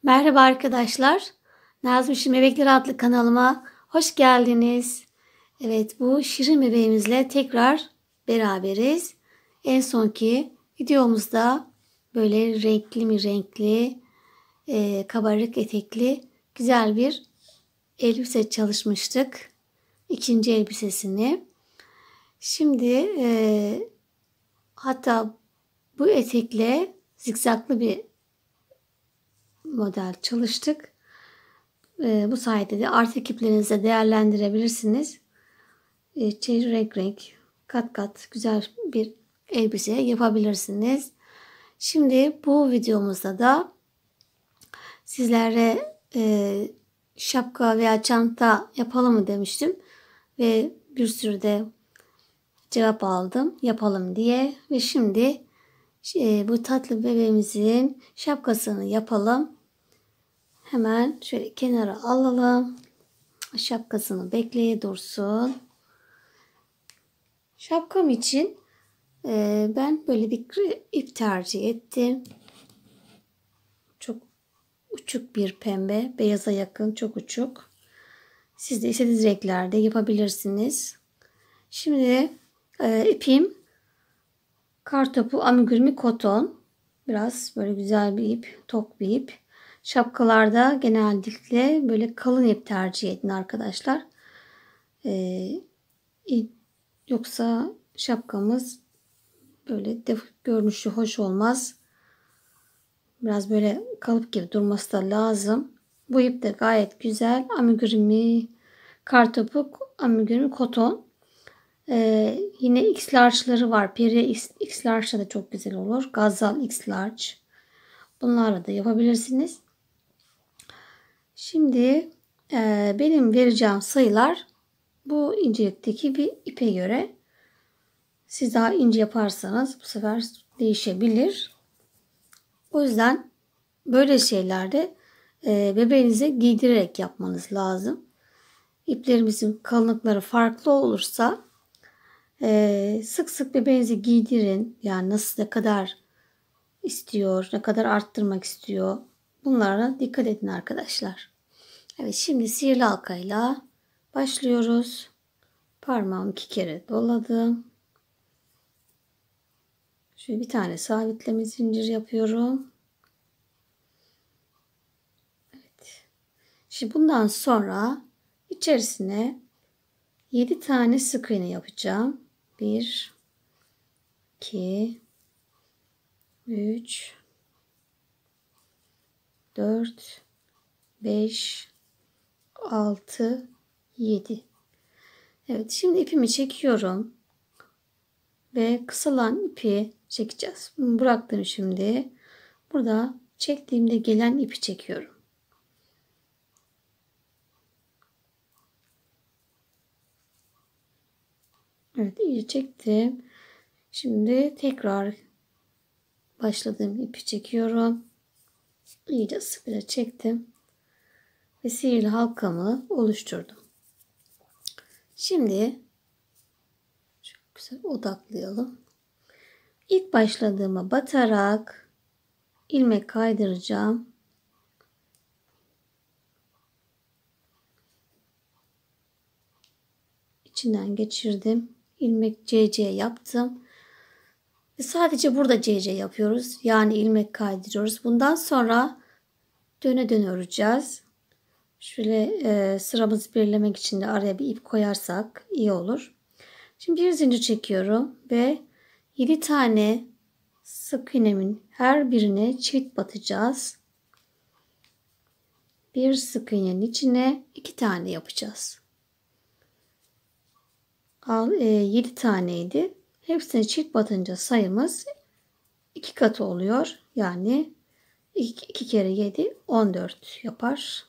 Merhaba arkadaşlar. Nazmışım Bebekleri adlı kanalıma hoş geldiniz. Evet, bu şirin bebeğimizle tekrar beraberiz. En sonki videomuzda böyle renkli kabarık etekli güzel bir elbise çalışmıştık. İkinci elbisesini. Şimdi hatta bu etekle zikzaklı bir model çalıştık. Bu sayede de art ekiplerinizde değerlendirebilirsiniz. Renk kat kat güzel bir elbise yapabilirsiniz. Şimdi bu videomuzda da sizlere şapka veya çanta yapalım mı demiştim. Ve bir sürü de cevap aldım yapalım diye. Ve şimdi bu tatlı bebeğimizin şapkasını yapalım. Hemen şöyle kenara alalım. Şapkasını bekleye dursun. Şapkam için ben böyle bir ip tercih ettim. Çok uçuk bir pembe. Beyaza yakın, çok uçuk. Siz de istediğiniz renklerde yapabilirsiniz. Şimdi ipim kartopu amigurumi koton. Biraz böyle güzel bir ip, tok bir ip. Şapkalarda genellikle böyle kalın ip tercih edin arkadaşlar. Yoksa şapkamız böyle görünüşü hoş olmaz. Biraz böyle kalıp gibi durması da lazım. Bu ip de gayet güzel. Amigurumi kartopu amigurumi koton. Yine X large'ları var. Perrier X large'da da çok güzel olur. Gazal X large. Bunlarla da yapabilirsiniz. Şimdi benim vereceğim sayılar bu incelikteki bir ipe göre. Siz daha ince yaparsanız bu sefer değişebilir. O yüzden böyle şeylerde bebeğinize giydirerek yapmanız lazım. İplerimizin kalınlıkları farklı olursa sık sık bebeğinizi giydirin. Yani nasıl, ne kadar istiyor, ne kadar arttırmak istiyor. Bunlara dikkat edin arkadaşlar. Evet, şimdi sihirli halkayla başlıyoruz. Parmağımı 2 kere doladım. Şöyle bir tane sabitleme zincir yapıyorum. Evet. Şimdi bundan sonra içerisine 7 tane sık iğne yapacağım. 1 2 3 4 5 6 7. Evet, şimdi ipimi çekiyorum ve kısalan ipi çekeceğiz. Bunu bıraktım şimdi. Burada çektiğimde gelen ipi çekiyorum. Evet, iyice çektim. Şimdi tekrar başladığım ipi çekiyorum. İyice sıkıca çektim. Ve sihirli halkamı oluşturdum. Şimdi çok güzel odaklayalım. İlk başladığıma batarak ilmek kaydıracağım. İçinden geçirdim. İlmek CC yaptım. Ve sadece burada CC yapıyoruz. Yani ilmek kaydırıyoruz. Bundan sonra döne döne öreceğiz. Şöyle sıramızı belirlemek için de araya bir ip koyarsak iyi olur. Şimdi bir zincir çekiyorum ve 7 tane sık iğnemin her birine çift batacağız. Bir sık iğnenin içine 2 tane yapacağız. 7 taneydi. Hepsine çift batınca sayımız 2 katı oluyor. Yani 2 kere 7 14 yapar.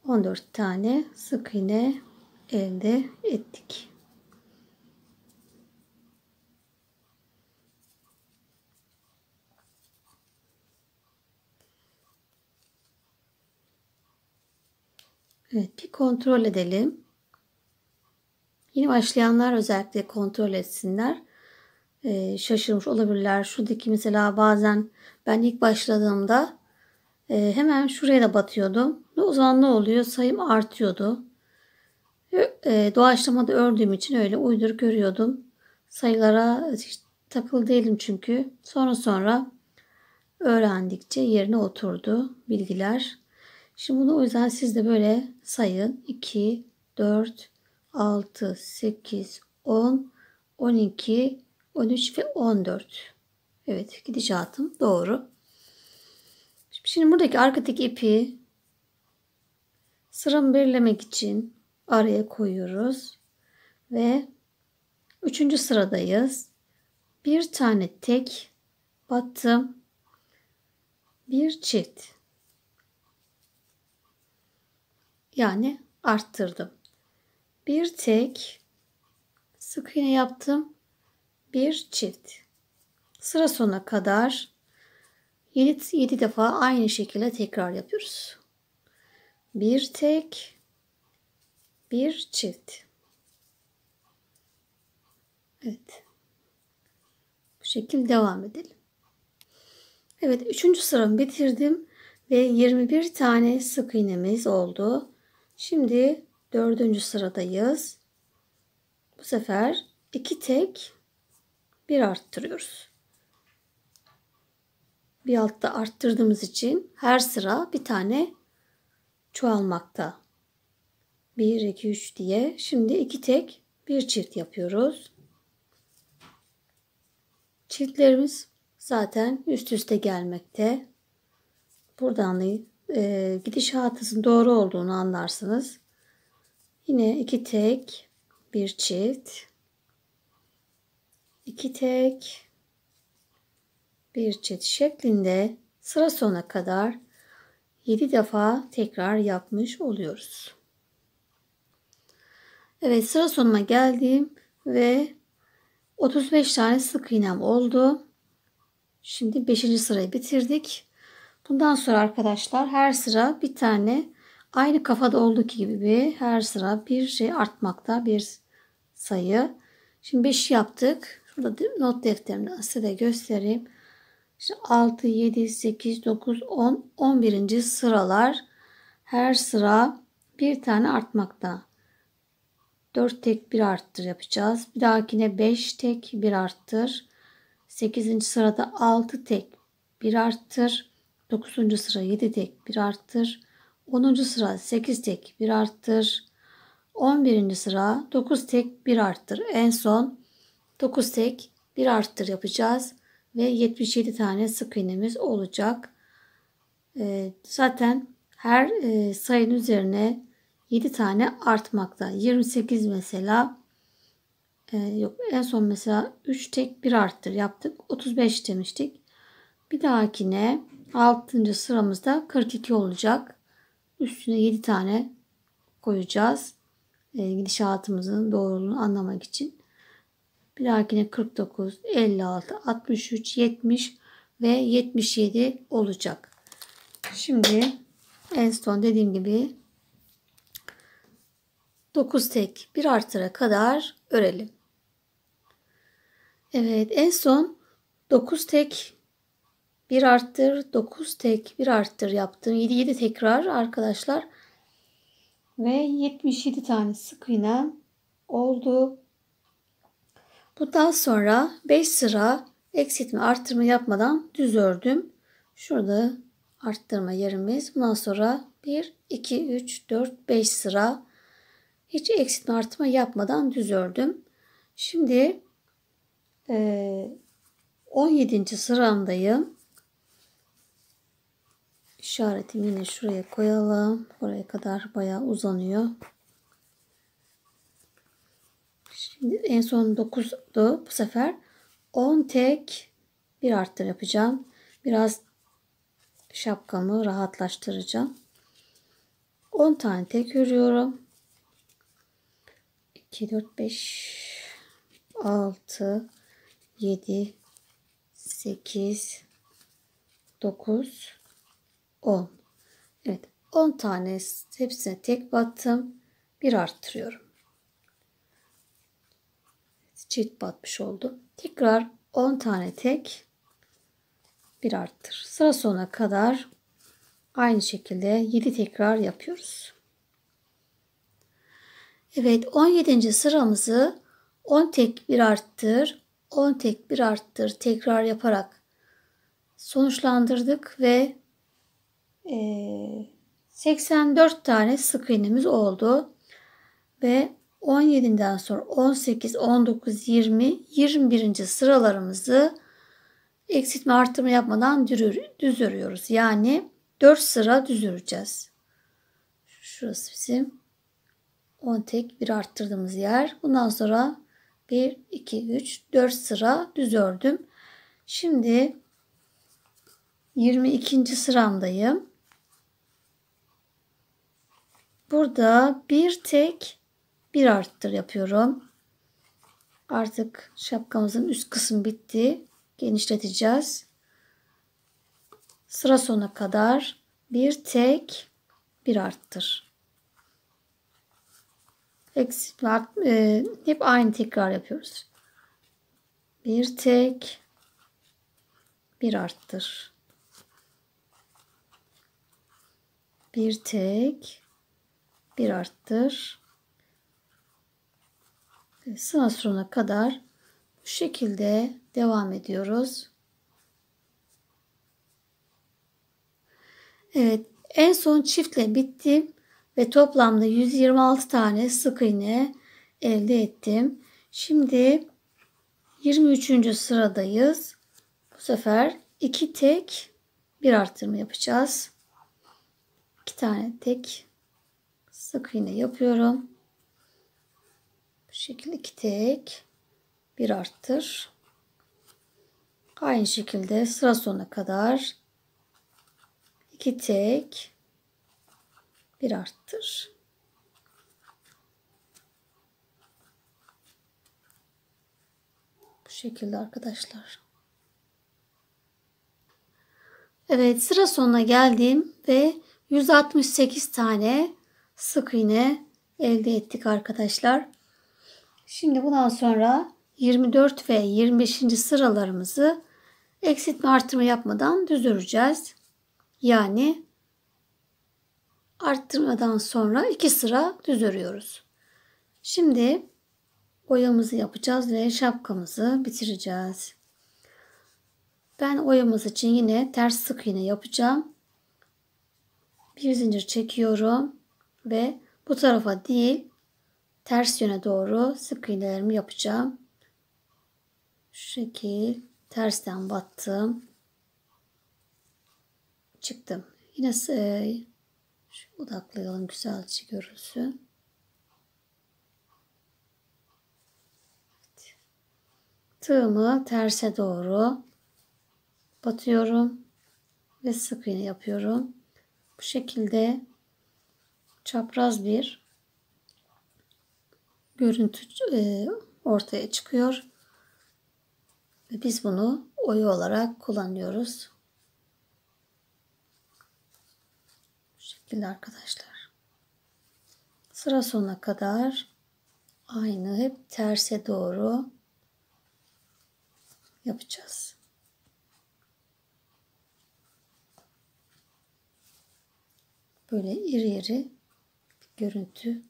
14 tane sık iğne elde ettik. Evet, bir kontrol edelim. Yeni başlayanlar özellikle kontrol etsinler. Şaşırmış olabilirler. Şuradaki mesela bazen ben ilk başladığımda Hemen şuraya da batıyordum. Ve o zaman ne oluyor? Sayım artıyordu. Doğaçlamada ördüğüm için öyle uydurup örüyordum. Sayılara hiç takılı değilim çünkü. Sonra öğrendikçe yerine oturdu bilgiler. Şimdi bunu o yüzden siz de böyle sayın. 2, 4, 6, 8, 10, 12, 13 ve 14. Evet, gidişatım doğru. Şimdi buradaki arkadaki ipi sıramı belirlemek için araya koyuyoruz. Ve 3. sıradayız. Bir tane tek battım. Bir çift. Yani arttırdım. Bir tek sık iğne yaptım. Bir çift. Sıra sonuna kadar 7 defa aynı şekilde tekrar yapıyoruz. Bir tek, bir çift. Evet. Bu şekilde devam edelim. Evet, 3. sıramı bitirdim ve 21 tane sık iğnemiz oldu. Şimdi 4. sıradayız. Bu sefer 2 tek, bir arttırıyoruz. Bir altta arttırdığımız için her sıra bir tane çoğalmakta. 1, 2, 3 diye. Şimdi 2 tek, bir çift yapıyoruz. Çiftlerimiz zaten üst üste gelmekte. Buradan da gidişatınızın doğru olduğunu anlarsınız. Yine 2 tek, bir çift. 2 tek, bir çift şeklinde sıra sonuna kadar 7 defa tekrar yapmış oluyoruz. Evet, sıra sonuna geldim ve 35 tane sık iğnem oldu. Şimdi 5. sırayı bitirdik. Bundan sonra arkadaşlar her sıra bir tane aynı kafada olduğu gibi her sıra bir şey artmakta, bir sayı. Şimdi 5 yaptık. Şurada not defterimden size de göstereyim. İşte 6, 7, 8, 9, 10, 11. sıralar her sıra bir tane artmakta. 4 tek bir arttır yapacağız. Bir dahakine 5 tek bir arttır. 8. sırada 6 tek bir arttır. 9. sıra 7 tek bir arttır. 10. sıra 8 tek bir arttır. 11. sıra 9 tek bir arttır. En son 9 tek bir arttır yapacağız. Ve 77 tane sık iğnemiz olacak. Zaten her sayının üzerine 7 tane artmakta. 28 mesela yok, en son mesela 3 tek bir arttır yaptık. 35 demiştik. Bir dahakine 6. sıramızda 42 olacak. Üstüne 7 tane koyacağız. Gidişatımızın doğruluğunu anlamak için. Bir dahakine 49, 56, 63, 70 ve 77 olacak. Şimdi en son dediğim gibi 9 tek bir arttıra kadar örelim. Evet, en son 9 tek bir arttır, 9 tek bir arttır yaptım. 7 tekrar arkadaşlar. Ve 77 tane sık iğne oldu. Bundan sonra 5 sıra eksiltme arttırma yapmadan düz ördüm. Şurada arttırma yerimiz. Bundan sonra 1, 2, 3, 4, 5 sıra hiç eksiltme arttırma yapmadan düz ördüm. Şimdi 17. sıramdayım. İşaretimi yine şuraya koyalım. Oraya kadar bayağı uzanıyor. Şimdi en son 9'du. Bu sefer 10 tek bir arttır yapacağım. Biraz şapkamı rahatlaştıracağım. 10 tane tek örüyorum. 2, 4, 5, 6, 7, 8, 9, 10. Evet, 10 tane hepsine tek battım. Bir arttırıyorum. Çift batmış oldum. Tekrar 10 tane tek bir arttır. Sıra sonuna kadar Aynı şekilde 7 tekrar yapıyoruz. Evet, 17. sıramızı 10 tek bir arttır, 10 tek bir arttır tekrar yaparak sonuçlandırdık ve 84 tane sık iğnemiz oldu. Ve 17'den sonra 18, 19, 20, 21. sıralarımızı eksiltme artırma yapmadan düz örüyoruz. Yani 4 sıra düz öreceğiz. Şurası bizim 10 tek bir arttırdığımız yer. Bundan sonra 1, 2, 3, 4 sıra düz ördüm. Şimdi 22. sıramdayım. Burada bir tek bir arttır yapıyorum. Artık şapkamızın üst kısmı bitti. Genişleteceğiz. Sıra sonuna kadar bir tek bir arttır. Hep aynı tekrar yapıyoruz. Bir tek bir arttır. Bir tek bir arttır. Sıra sonuna kadar bu şekilde devam ediyoruz. Evet, en son çiftle bitti ve toplamda 126 tane sık iğne elde ettim. Şimdi 23. sıradayız. Bu sefer 2 tek bir artırma yapacağız. 2 tane tek sık iğne yapıyorum. Bu şekilde 2 tek bir arttır. Aynı şekilde sıra sonuna kadar 2 tek bir arttır. Bu şekilde arkadaşlar. Evet, sıra sonuna geldim ve 168 tane sık iğne elde ettik arkadaşlar. Şimdi bundan sonra 24 ve 25. sıralarımızı eksiltme artırma yapmadan düz öreceğiz. Yani arttırmadan sonra 2 sıra düz örüyoruz. Şimdi oyamızı yapacağız ve şapkamızı bitireceğiz. Ben oyamız için yine ters sık iğne yapacağım. Bir zincir çekiyorum ve bu tarafa değil ters yöne doğru sık iğnelerimi yapacağım. Şu şekil tersten battım. Çıktım. Yine odaklayalım güzelce görülsün. Evet. Tığımı terse doğru batıyorum ve sık iğne yapıyorum. Bu şekilde çapraz bir görüntü ortaya çıkıyor. Ve biz bunu oya olarak kullanıyoruz. Bu şekilde arkadaşlar. Sıra sonuna kadar aynı hep terse doğru yapacağız. Böyle iri iri bir görüntü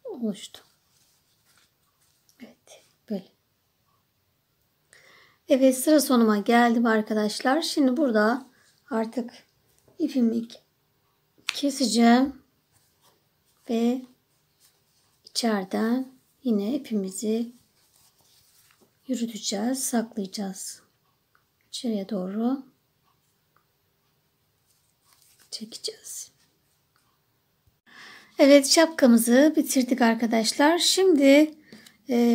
oluştu. Evet, böyle. Evet, sıra sonuma geldim arkadaşlar. Şimdi burada artık ipimi keseceğim ve içeriden yine ipimizi yürüteceğiz, saklayacağız. İçeriye doğru çekeceğiz. Evet, şapkamızı bitirdik arkadaşlar. Şimdi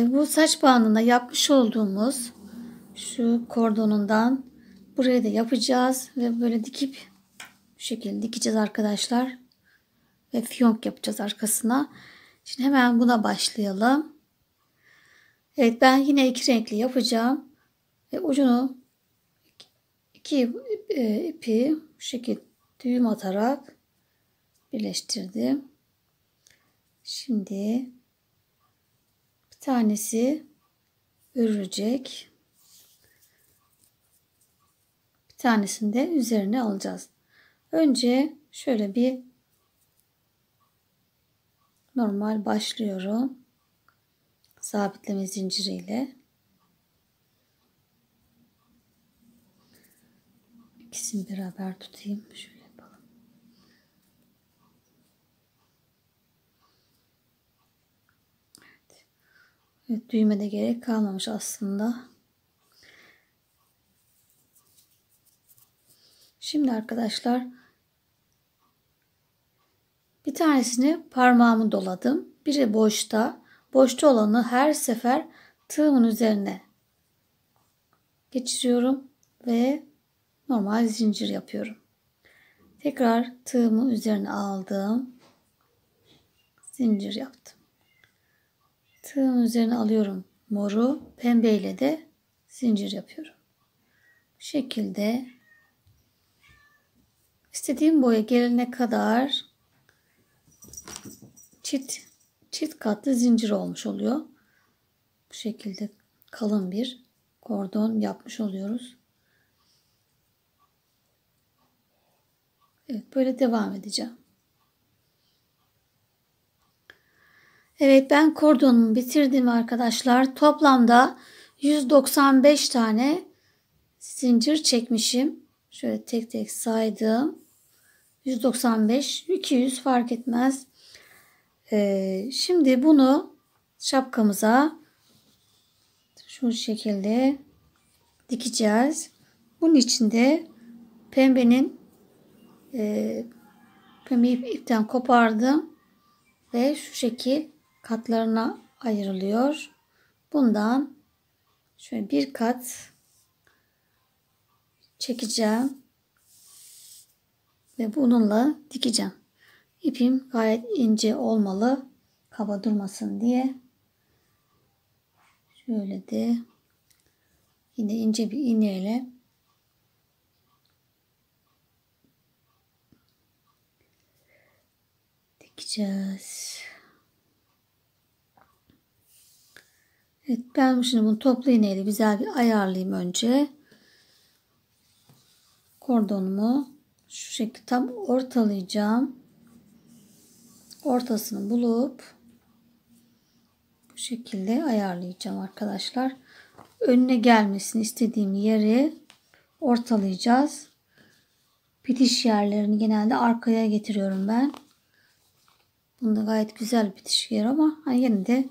bu saç bandına yapmış olduğumuz şu kordonundan buraya da yapacağız ve böyle dikip bu şekilde dikeceğiz arkadaşlar. Ve fiyonk yapacağız arkasına. Şimdi hemen buna başlayalım. Evet, ben yine iki renkli yapacağım. Ve ucunu iki ipi bu şekilde düğüm atarak birleştirdim. Şimdi bir tanesi örülecek. Bir tanesini de üzerine alacağız. Önce şöyle bir normal başlıyorum. Sabitleme zinciriyle. İkisini beraber tutayım. Şöyle yapalım. Evet. Evet, düğme de gerek kalmamış aslında. Şimdi arkadaşlar bir tanesini parmağımı doladım. Biri boşta. Boşta olanı her sefer tığımın üzerine geçiriyorum ve normal zincir yapıyorum. Tekrar tığımı üzerine aldım. Zincir yaptım. Tığımın üzerine alıyorum moru. Pembeyle de zincir yapıyorum. Bu şekilde istediğim boya gelene kadar çift katlı zincir olmuş oluyor. Bu şekilde kalın bir kordon yapmış oluyoruz. Evet, böyle devam edeceğim. Evet, ben kordonumu bitirdim arkadaşlar. Toplamda 195 tane zincir çekmişim. Şöyle tek tek saydım. 195, 200 fark etmez. Şimdi bunu şapkamıza şu şekilde dikeceğiz. Bunun için de pembenin pembe ipten kopardım ve şu şekil katlarına ayrılıyor. Bundan şöyle bir kat çekeceğim ve bununla dikeceğim. İpim gayet ince olmalı, kaba durmasın diye. Şöyle de yine ince bir iğneyle dikeceğiz. Evet, ben şimdi bunu toplu iğneyle güzel bir ayarlayayım önce. Kordonumu şu şekilde tam ortalayacağım. Ortasını bulup bu şekilde ayarlayacağım arkadaşlar. Önüne gelmesini istediğim yeri ortalayacağız. Bitiş yerlerini genelde arkaya getiriyorum ben. Bunda gayet güzel bitiş yeri ama yine de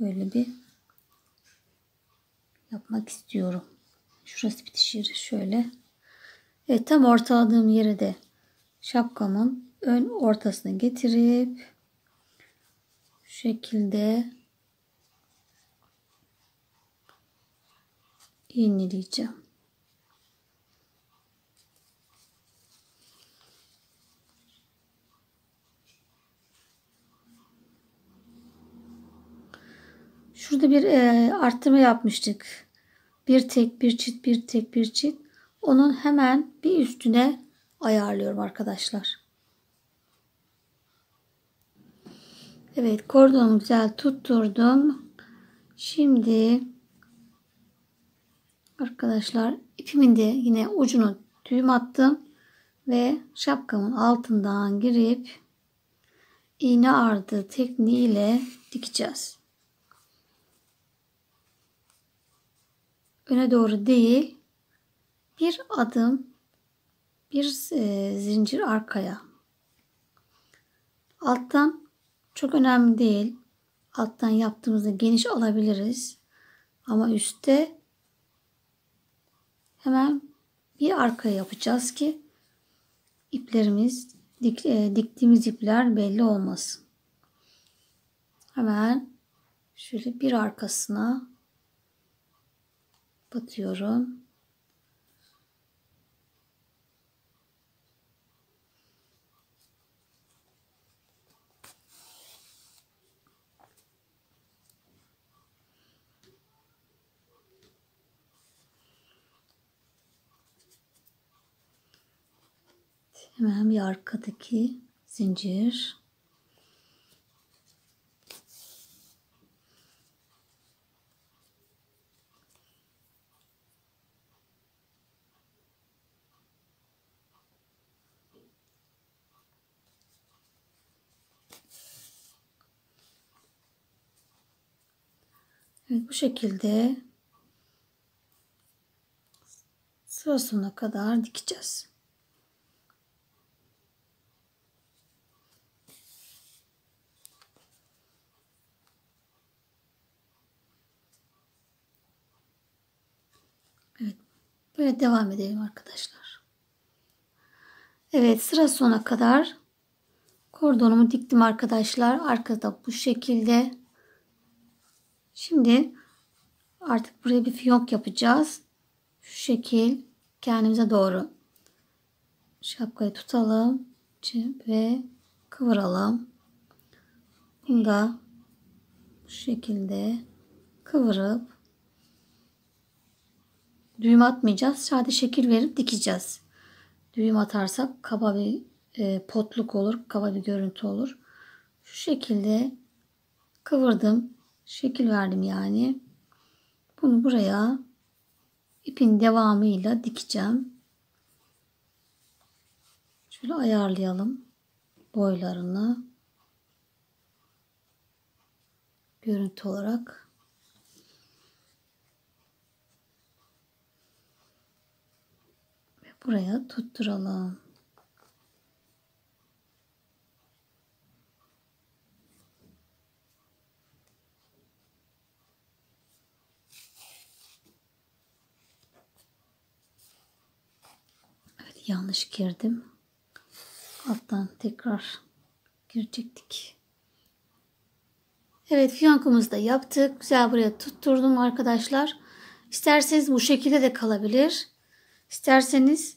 böyle bir yapmak istiyorum. Şurası bitiş yeri şöyle. Evet, tam ortaladığım yeri de şapkamın ön ortasına getirip şu şekilde iğneleyeceğim. Şurada bir arttırma yapmıştık. Bir tek bir çift, bir tek bir çift. Onun hemen bir üstüne ayarlıyorum arkadaşlar. Evet, kordonu güzel tutturdum. Şimdi arkadaşlar ipimin de yine ucunu düğüm attım ve şapkamın altından girip iğne ardı tekniğiyle dikeceğiz. Öne doğru değil, bir adım, bir zincir arkaya. Alttan çok önemli değil. Alttan yaptığımızda geniş alabiliriz. Ama üstte hemen bir arkaya yapacağız ki iplerimiz, diktiğimiz ipler belli olmasın. Hemen şöyle bir arkasına batıyorum. Hemen bir arkadaki zincir. Evet, bu şekilde sıra sonuna kadar dikeceğiz. Evet, böyle devam edelim arkadaşlar. Evet, sıra sonuna kadar kordonumu diktim arkadaşlar. Arkada bu şekilde. Şimdi artık buraya bir fiyonk yapacağız. Şu şekil kendimize doğru şapkayı tutalım ve kıvıralım. Bunu da bu şekilde kıvırıp düğüm atmayacağız. Sadece şekil verip dikeceğiz. Düğüm atarsak kaba bir potluk olur. Kaba bir görüntü olur. Şu şekilde kıvırdım. Şekil verdim yani. Bunu buraya ipin devamıyla dikeceğim. Şöyle ayarlayalım boylarını. Görüntü olarak. Ve buraya tutturalım. Evet, yanlış girdim. Alttan tekrar girecektik. Evet, fiyankımızı da yaptık. Güzel buraya tutturdum arkadaşlar. İsterseniz bu şekilde de kalabilir. İsterseniz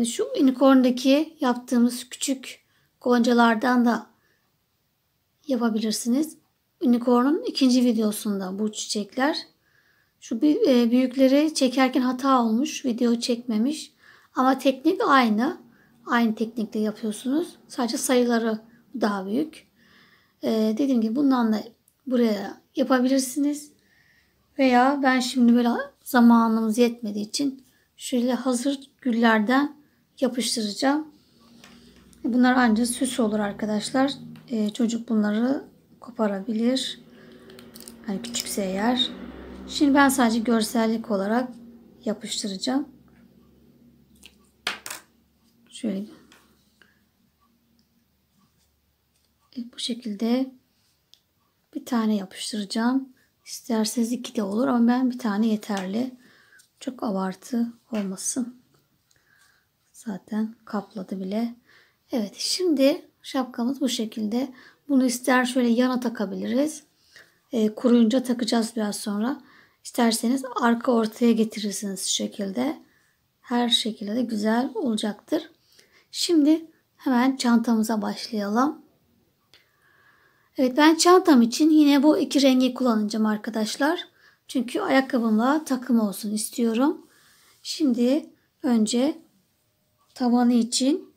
şu unicorn'daki yaptığımız küçük goncalardan da yapabilirsiniz. Unicorn'un ikinci videosunda bu çiçekler. Şu büyükleri çekerken hata olmuş. Video çekmemiş. Ama teknik aynı. Aynı teknikle yapıyorsunuz. Sadece sayıları daha büyük. Dediğim gibi bundan da buraya yapabilirsiniz. Veya ben şimdi böyle zamanımız yetmediği için şöyle hazır güllerden yapıştıracağım. Bunlar ancak süs olur arkadaşlar. Çocuk bunları koparabilir. Yani küçükse eğer. Şimdi ben sadece görsellik olarak yapıştıracağım. Şöyle. Bu şekilde bir tane yapıştıracağım. İsterseniz 2 de olur ama ben bir tane yeterli. Çok abartı olmasın. Zaten kapladı bile. Evet, şimdi şapkamız bu şekilde. Bunu ister şöyle yana takabiliriz. Kuruyunca takacağız biraz sonra. İsterseniz arka ortaya getirirsiniz şu şekilde. Her şekilde de güzel olacaktır. Şimdi hemen çantamıza başlayalım. Evet, ben çantam için yine bu 2 rengi kullanacağım arkadaşlar. Çünkü ayakkabımla takım olsun istiyorum. Şimdi önce tabanı için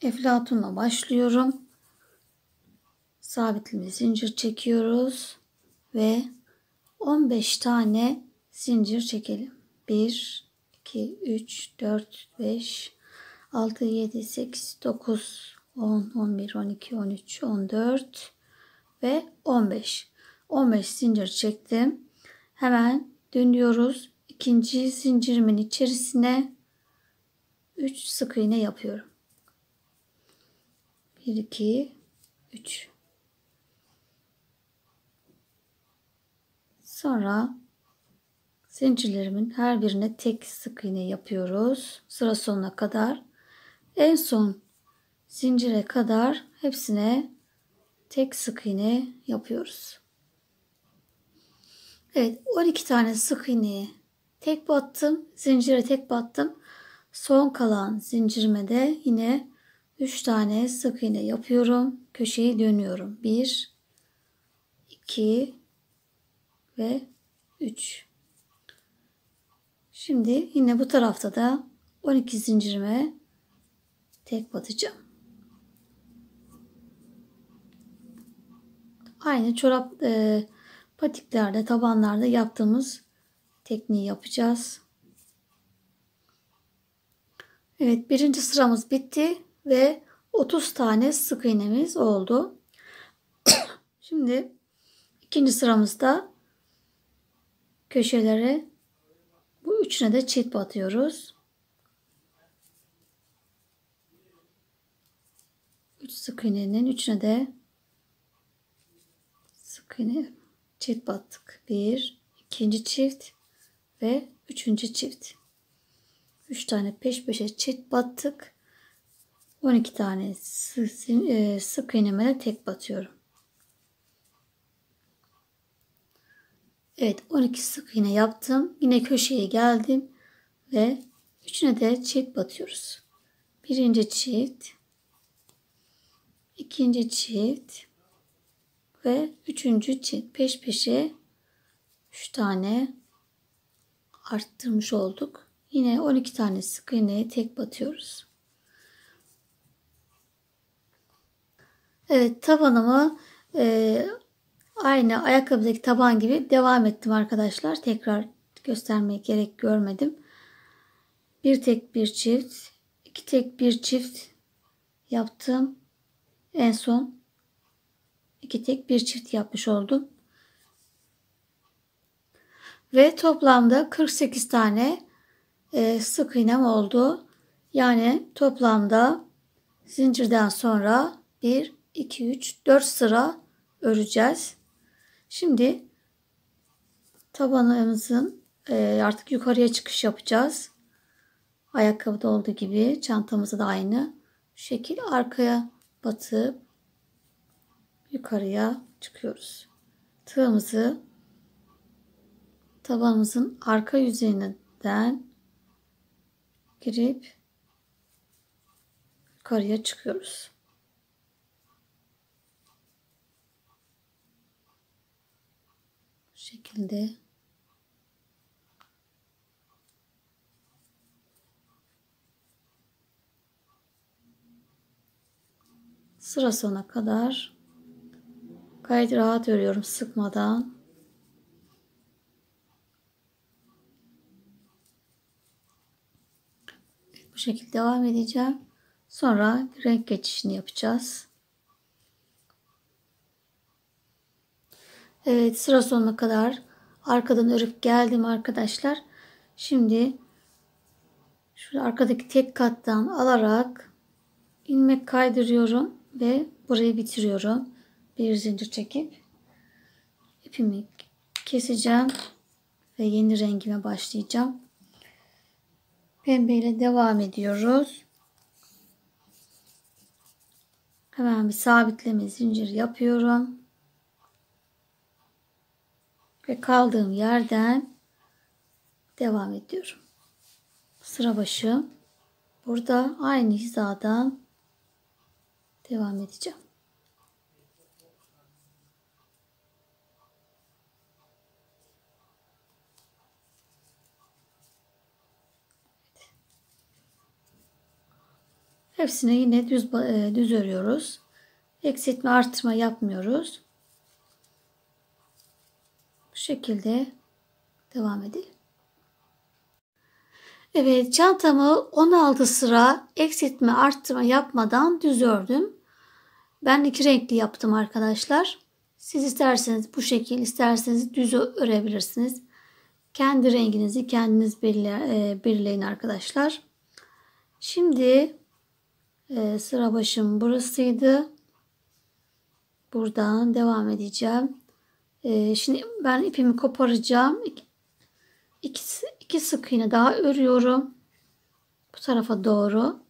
eflatunla başlıyorum. Sabitleme zincir çekiyoruz ve 15 tane zincir çekelim. 1, 2, 3, 4, 5, 6, 7, 8, 9, 10, 11, 12, 13, 14 ve 15. 15 zincir çektim. Hemen dönüyoruz. İkinci zincirimin içerisine 3 sık iğne yapıyorum. 1, 2, 3. Sonra zincirlerimin her birine tek sık iğne yapıyoruz. Sıra sonuna kadar. En son zincire kadar hepsine tek sık iğne yapıyoruz. Evet, 12 tane sık iğneye tek battım. Zincire tek battım. Son kalan zincirime de yine 3 tane sık iğne yapıyorum. Köşeyi dönüyorum. 1, 2 ve 3. Şimdi yine bu tarafta da 12 zincirime tek batacağım. Aynı çorap patiklerde, tabanlarda yaptığımız tekniği yapacağız. Evet, birinci sıramız bitti ve 30 tane sık iğnemiz oldu. Şimdi İkinci sıramızda köşelere bu üçüne de çift batıyoruz. 3 sık iğnenin üçüne de sık iğne çift battık. Bir, ikinci çift ve üçüncü çift. 3 tane peş peşe çift battık. 12 tane sık iğneme de tek batıyorum. Evet, 12 sık iğne yaptım. Yine köşeye geldim ve üçüne de çift batıyoruz. Birinci çift, ikinci çift ve üçüncü çift. Peş peşe 3 tane arttırmış olduk. Yine 12 tane sık iğneye tek batıyoruz. Evet, tabanımı aynı ayakkabıdaki taban gibi devam ettim arkadaşlar. Tekrar göstermeye gerek görmedim. Bir tek bir çift, iki tek bir çift yaptım. En son iki tek bir çift yapmış oldum. Ve toplamda 48 tane sık iğnem oldu. Yani toplamda zincirden sonra 1, 2, 3, 4 sıra öreceğiz. Şimdi tabanımızın artık yukarıya çıkış yapacağız. Ayakkabıda olduğu gibi çantamızı da aynı şekil arkaya batıp yukarıya çıkıyoruz. Tığımızı tabanımızın arka yüzeyinden girip yukarıya çıkıyoruz. Bu şekilde sıra sonuna kadar gayet rahat örüyorum sıkmadan. Bu şekilde devam edeceğim. Sonra renk geçişini yapacağız. Evet, sıra sonuna kadar arkadan örüp geldim arkadaşlar. Şimdi şu arkadaki tek kattan alarak ilmek kaydırıyorum ve burayı bitiriyorum. Bir zincir çekip ipimi keseceğim ve yeni rengime başlayacağım. Pembe ile devam ediyoruz. Hemen bir sabitleme zincir yapıyorum. Ve kaldığım yerden devam ediyorum. Sıra başı burada aynı hizadan devam edeceğim. Hepsine yine düz örüyoruz. Eksiltme artırma yapmıyoruz. Bu şekilde devam edelim. Evet, çantamı 16 sıra eksiltme arttırma yapmadan düz ördüm. Ben iki renkli yaptım arkadaşlar. Siz isterseniz bu şekil, isterseniz düz örebilirsiniz. Kendi renginizi kendiniz belirleyin arkadaşlar. Şimdi sıra başım burasıydı. Buradan devam edeceğim. Şimdi ben ipimi koparacağım. İki sık iğne daha örüyorum. Bu tarafa doğru.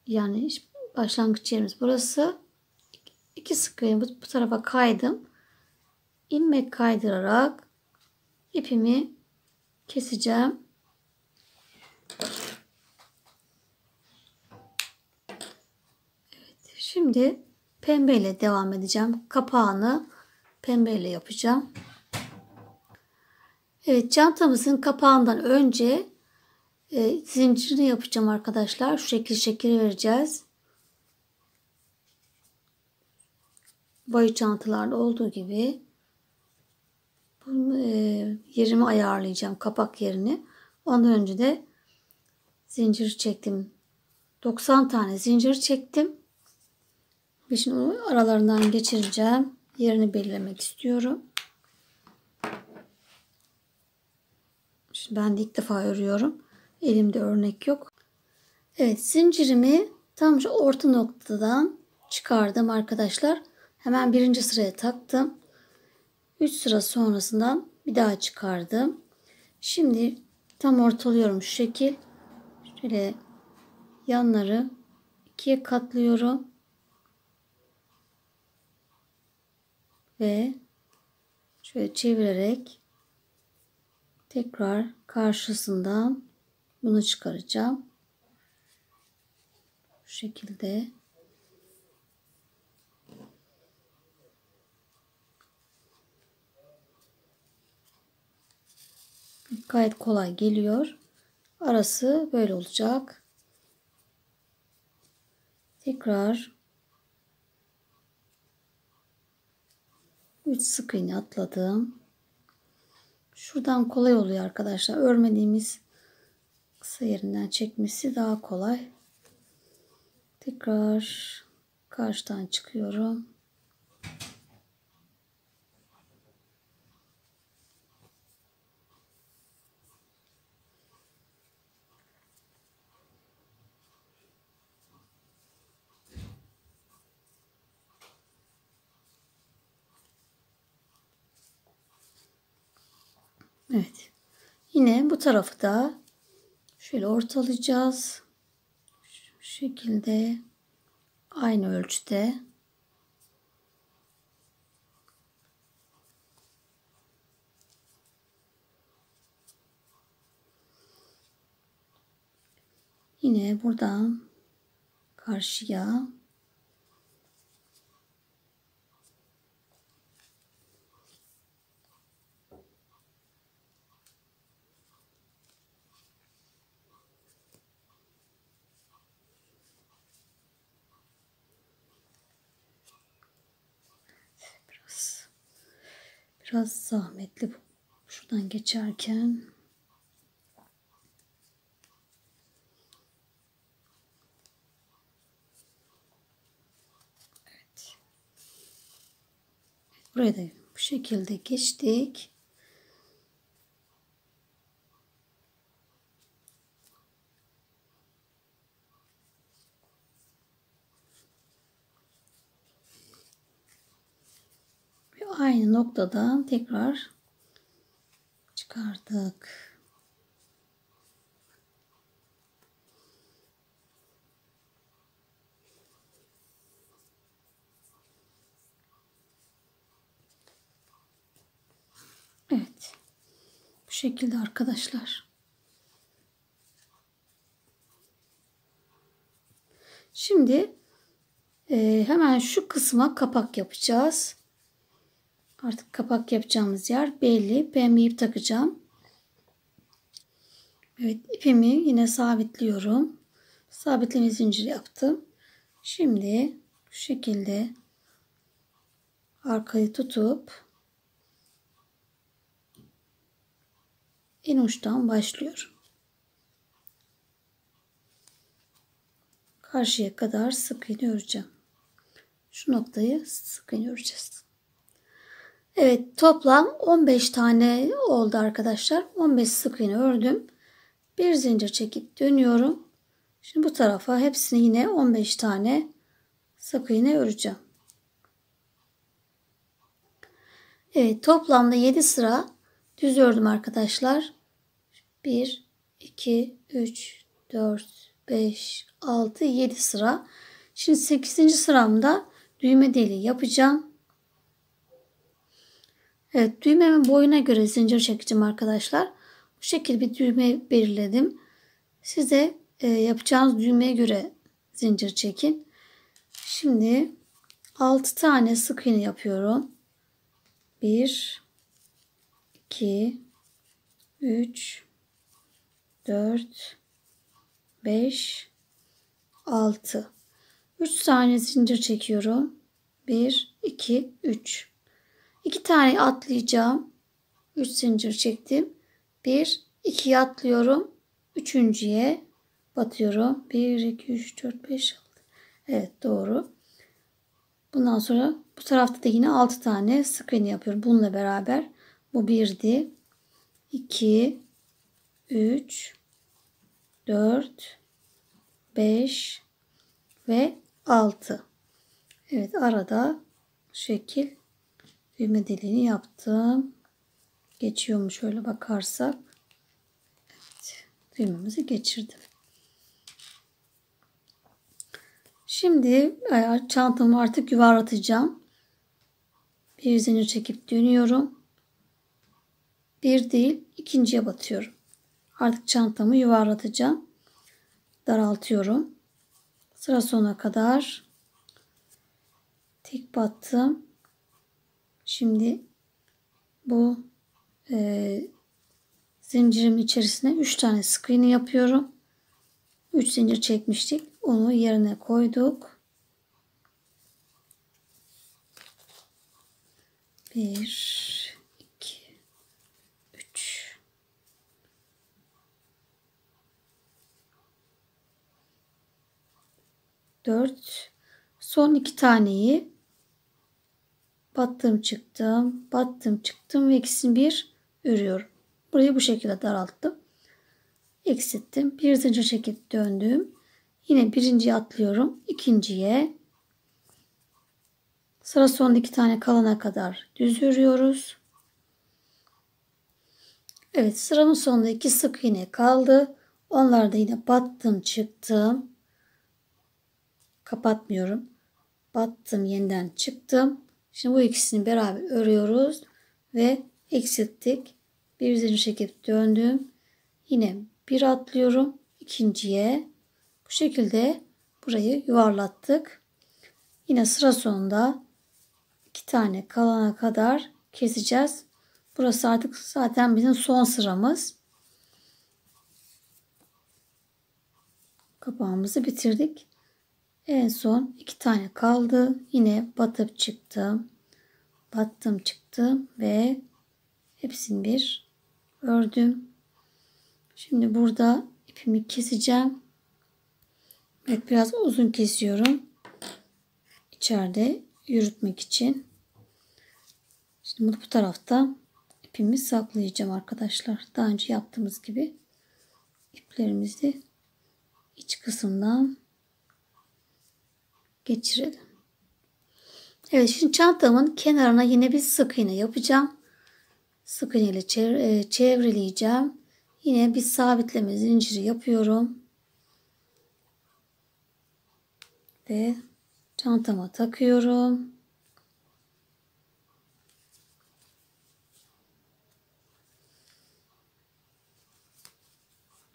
Yani başlangıç yerimiz burası. İki sık iğne bu tarafa kaydım. İlmek kaydırarak ipimi keseceğim. Evet, şimdi pembe ile devam edeceğim. Kapağını pembe ile yapacağım. Evet, çantamızın kapağından önce zincirini yapacağım arkadaşlar. Şu şekil vereceğiz. Boy çantalarda olduğu gibi yerimi ayarlayacağım, kapak yerini. Ondan önce de zincir çektim. 90 tane zincir çektim. Ve şimdi onu aralarından geçireceğim. Yerini belirlemek istiyorum. Şimdi ben de ilk defa örüyorum. Elimde örnek yok. Evet, zincirimi tam şu orta noktadan çıkardım arkadaşlar. Hemen birinci sıraya taktım. 3 sıra sonrasından bir daha çıkardım. Şimdi tam ortalıyorum şu şekil. Şöyle yanları ikiye katlıyorum. Ve şöyle çevirerek tekrar karşısından bunu çıkaracağım. Bu şekilde. Gayet kolay geliyor. Arası böyle olacak. Tekrar 3 sık iğne atladım. Şuradan kolay oluyor arkadaşlar. Örmediğimiz kısa yerinden çekmesi daha kolay. Tekrar karşıdan çıkıyorum. Evet. Yine bu tarafı da şöyle ortalayacağız. Şu şekilde aynı ölçüde. Yine buradan karşıya biraz zahmetli şuradan geçerken. Evet. Buraya da bu şekilde geçtik. Ve aynı noktadan tekrar çıkardık. Evet. Bu şekilde arkadaşlar. Şimdi hemen şu kısma kapak yapacağız. Artık kapak yapacağımız yer belli. Pembe ip takacağım. Evet, ipimi yine sabitliyorum. Sabitleme zinciri yaptım. Şimdi şu şekilde arkayı tutup en uçtan başlıyorum. Karşıya kadar sık iğne öreceğim. Şu noktayı sık iğne öreceğiz. Evet, toplam 15 tane oldu arkadaşlar. 15 sık iğne ördüm. Bir zincir çekip dönüyorum. Şimdi bu tarafa hepsini yine 15 tane sık iğne öreceğim. Evet, toplamda 7 sıra düz ördüm arkadaşlar. 1, 2, 3, 4, 5, 6, 7 sıra. Şimdi 8. sıramda düğme deliği yapacağım. Evet, düğmemin boyuna göre zincir çekeceğim arkadaşlar. Bu şekilde bir düğme belirledim. Siz de yapacağınız düğmeye göre zincir çekin. Şimdi 6 tane sık iğne yapıyorum. 1, 2, 3, 4, 5, 6. 3 tane zincir çekiyorum. 1, 2, 3. 2 tane atlayacağım. 3 zincir çektim. 1, 2'ye atlıyorum. Üçüncüye batıyorum. 1, 2, 3, 4, 5, 6. Evet, doğru. Bundan sonra bu tarafta da yine 6 tane sık iğne yapıyorum. Bununla beraber bu 1'di. 2, 3, 4, 5 ve 6. Evet, arada bu şekil düğme deliğini yaptım. Geçiyor mu şöyle bakarsak. Evet, düğmemizi geçirdim. Şimdi çantamı artık yuvarlatacağım. Bir zincir çekip dönüyorum. Bir değil, ikinciye batıyorum. Artık çantamı yuvarlatacağım. Daraltıyorum. Sıra sonuna kadar tek battım. Şimdi bu zincirimin içerisine 3 tane sık iğne yapıyorum. 3 zincir çekmiştik. Onu yerine koyduk. 1, 2, 3. 4. Son 2 taneyi battım çıktım. Battım çıktım ve ikisini bir örüyorum. Burayı bu şekilde daralttım. Eksilttim. Bir zincir çekip döndüm. Yine birinciye atlıyorum. İkinciye. Sıra son 2 tane kalana kadar düz örüyoruz. Evet, sıramın sonunda 2 sık iğne kaldı. Onlarda yine battım çıktım. Kapatmıyorum. Battım, yeniden çıktım. Şimdi bu ikisini beraber örüyoruz ve eksilttik. Bir zincir çekip döndüm. Yine bir atlıyorum. İkinciye. Bu şekilde burayı yuvarlattık. Yine sıra sonunda 2 tane kalana kadar keseceğiz. Burası artık zaten bizim son sıramız. Kapağımızı bitirdik. En son 2 tane kaldı. Yine batıp çıktım. Battım çıktım ve hepsini bir ördüm. Şimdi burada ipimi keseceğim. Evet, biraz uzun kesiyorum. İçeride yürütmek için. Şimdi bu tarafta ipimi saklayacağım arkadaşlar. Daha önce yaptığımız gibi iplerimizi iç kısımdan geçirelim. Evet, şimdi çantamın kenarına yine bir sık iğne yapacağım. Sık iğne ile çevreleyeceğim. Yine bir sabitleme zinciri yapıyorum. Ve çantama takıyorum.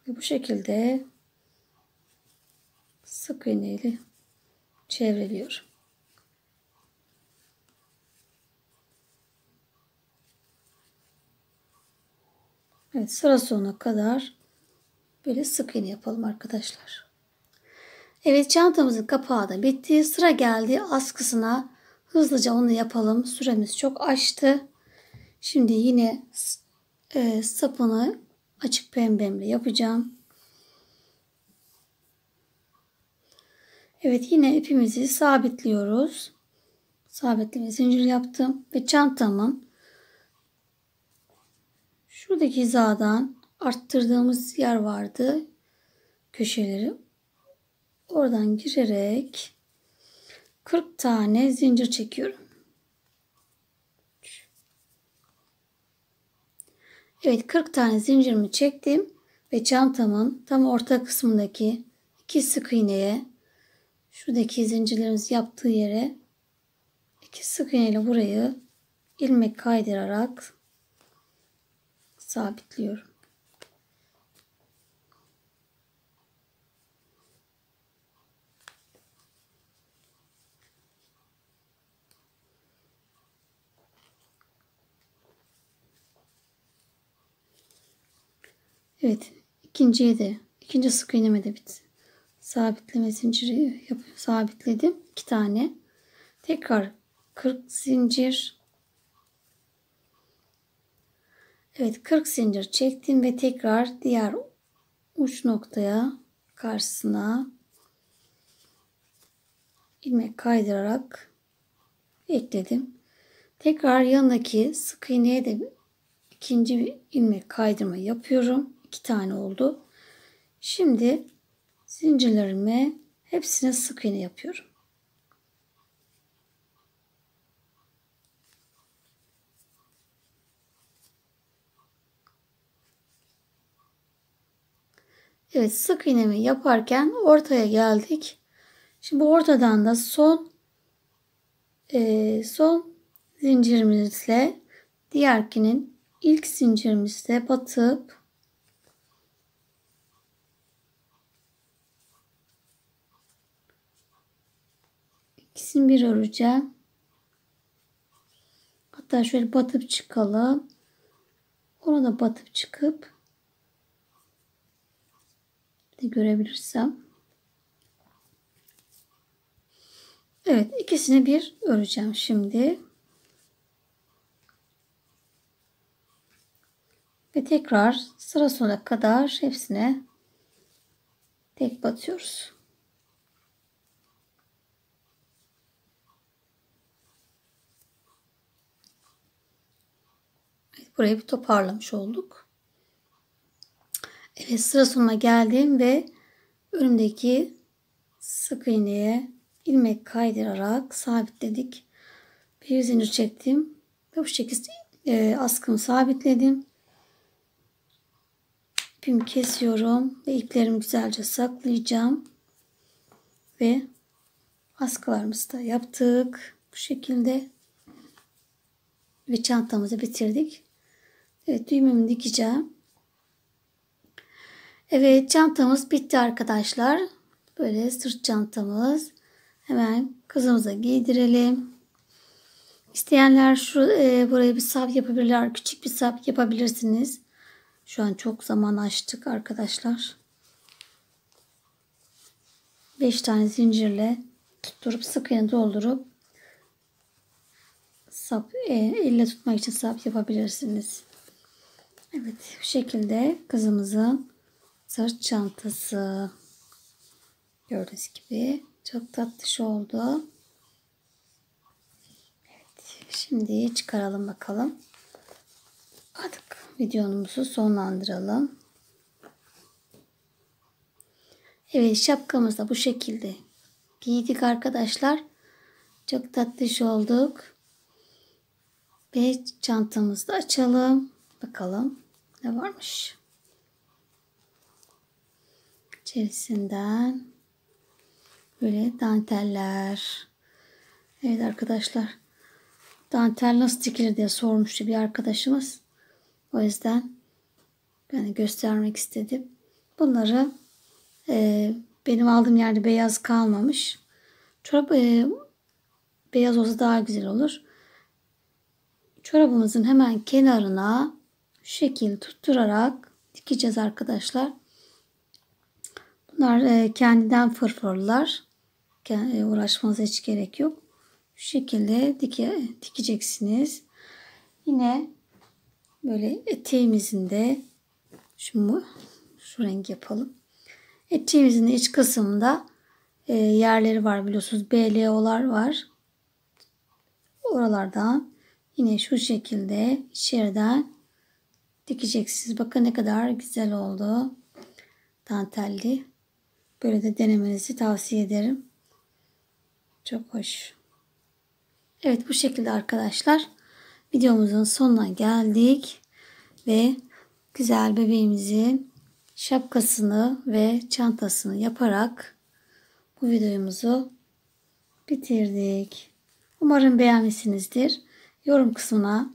Ve bu şekilde sık iğne ile çevreliyorum. Evet, sıra sonuna kadar böyle sık iğne yapalım arkadaşlar. Evet, çantamızın kapağı da bitti. Sıra geldi askısına. Hızlıca onu yapalım. Süremiz çok aştı. Şimdi yine sapını açık pembemle yapacağım. Evet, yine ipimizi sabitliyoruz. Sabitleme zincir yaptım ve çantamın şuradaki hizadan arttırdığımız yer vardı. Köşeleri. Oradan girerek 40 tane zincir çekiyorum. Evet, 40 tane zincirimi çektim ve çantamın tam orta kısmındaki 2 sık iğneye, şuradaki zincirlerimiz yaptığı yere 2 sık iğne ile burayı ilmek kaydırarak sabitliyorum. Evet, ikinci sık iğneme de sabitleme zinciri sabitledim. 2 tane. Tekrar 40 zincir. Evet, 40 zincir çektim ve tekrar diğer uç noktaya, karşısına ilmek kaydırarak ekledim. Tekrar yanındaki sık iğneye de ikinci bir ilmek kaydırma yapıyorum. 2 tane oldu. Şimdi zincirlerime hepsine sık iğne yapıyorum. Evet, sık iğnemi yaparken ortaya geldik. Şimdi ortadan da son zincirimizle diğerkinin ilk zincirimizle batıp ikisini bir öreceğim. Hatta şöyle batıp çıkalım. Ona da batıp çıkıp de görebilirsem. Evet, ikisini bir öreceğim şimdi. Ve tekrar sıra sonuna kadar hepsine tek batıyoruz. Evet, burayı bir toparlamış olduk. Evet, sıra sonuna geldim ve önümdeki sık iğneye ilmek kaydırarak sabitledik. Bir zincir çektim ve bu şekilde askımı sabitledim. İpimi kesiyorum ve iplerimi güzelce saklayacağım ve askılarımızı da yaptık bu şekilde ve çantamızı bitirdik. Evet, düğümümü dikeceğim. Evet, çantamız bitti arkadaşlar. Böyle sırt çantamız. Hemen kızımıza giydirelim. İsteyenler buraya bir sap yapabilirler. Küçük bir sap yapabilirsiniz. Şu an çok zaman açtık arkadaşlar. 5 tane zincirle tutturup sık iğne doldurup sap elle tutmak için sap yapabilirsiniz. Evet, bu şekilde kızımızın sırt çantası. Gördüğünüz gibi çok tatlış oldu. Evet, şimdi çıkaralım bakalım. Artık videomuzu sonlandıralım. Evet, şapkamızı da bu şekilde giydik arkadaşlar. Çok tatlış olduk. Ve çantamızı da açalım. Bakalım ne varmış. İçerisinden böyle danteller. Evet arkadaşlar. Dantel nasıl dikilir diye sormuştu bir arkadaşımız. O yüzden ben göstermek istedim. Bunları benim aldığım yerde beyaz kalmamış. Çorap beyaz olsa daha güzel olur. Çorabımızın hemen kenarına şu şekilde tutturarak dikeceğiz arkadaşlar. Bunlar kendinden fırfırlar. Uğraşmanıza hiç gerek yok. Şu şekilde dikeceksiniz. Yine böyle eteğimizin de şu renk yapalım. Eteğimizin iç kısmında yerleri var biliyorsunuz. BLO'lar var. Oralardan yine şu şekilde içeriden dikeceksiniz. Bakın ne kadar güzel oldu. Dantelli. Böyle de denemenizi tavsiye ederim. Çok hoş. Evet, bu şekilde arkadaşlar. Videomuzun sonuna geldik. Ve güzel bebeğimizin şapkasını ve çantasını yaparak bu videomuzu bitirdik. Umarım beğenmişsinizdir. Yorum kısmına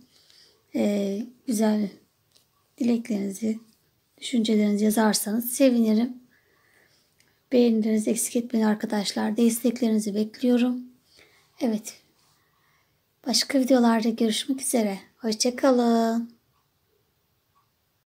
güzel dileklerinizi, düşüncelerinizi yazarsanız sevinirim. Beğenilerinizi eksik etmeyin arkadaşlar. Desteklerinizi bekliyorum. Evet. Başka videolarda görüşmek üzere. Hoşça kalın.